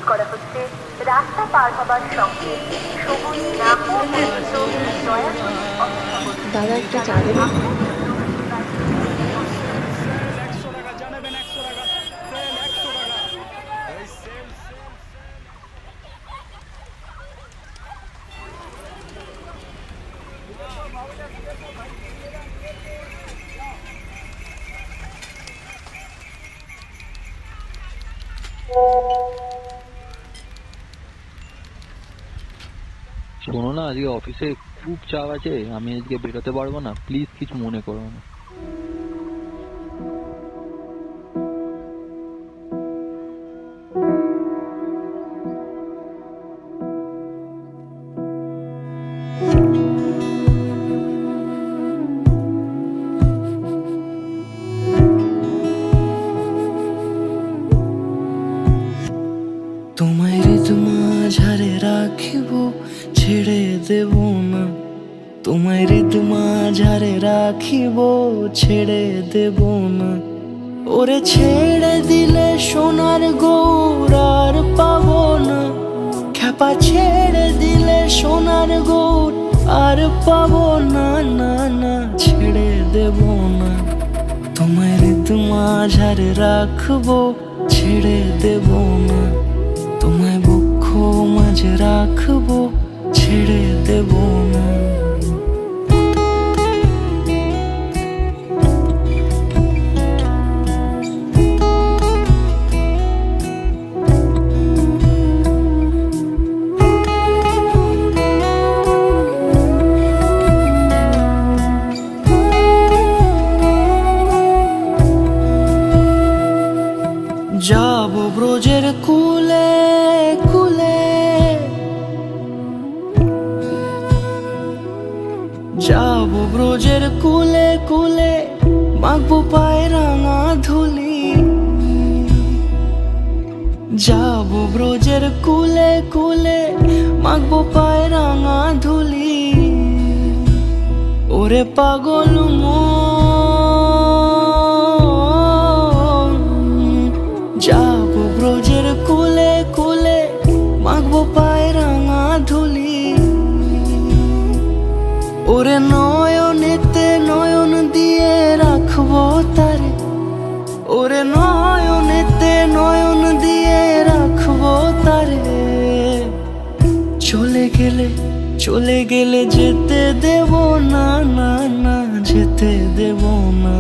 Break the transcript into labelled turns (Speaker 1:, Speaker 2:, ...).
Speaker 1: করা হচ্ছে রাস্তা পার হবার সঙ্গে সবুজ না হওয়া পর্যন্ত দয়া করে অপেক্ষা করুন।
Speaker 2: দাদা একটা চা দেবেন?
Speaker 3: শোনো না, আজকে অফিসে খুব চাপ আছে, আমি আজকে বেরোতে পারবো না, প্লিজ কিছু মনে করো না।
Speaker 4: তোমায় হৃদ মাঝারে রাখিব, ছেড়ে দেব না। তোমায় হৃদ মাঝারে রাখিব, ছেড়ে দেব না। ওরে ছেড়ে দিলে সোনার গৌর আর পাবো না। খ্যাপা ছেড়ে দিলে সোনার গৌর আর পাবো না, না না ছেড়ে দেব না। তোমায় হৃদ মাঝারে রাখবো, ছেড়ে দেব না। তোমায় বক্ষ মাঝে রাখবো, ছেড়ে দেব না। যাব ব্রজের কুলে কুলে, যাব ব্রজের কুলে কুলে, মাখবো পায়ে রাঙা ধুলি। যাব ব্রজের কুলে কুলে, মাখবো পায়ে রাঙা ধুলি। ওরে পাগল মন, যাব ব্রজের কুলে কুলে, মাখবো পায়ে রাঙা ধুলি। ওরে নয়নেতে নয়ন দিয়ে রাখবো তারে, ওরে নয়নেতে নয়ন দিয়ে রাখবো তারে। চলে গেলে চলে গেলে যেতে দেব না, না না যেতে দেব না।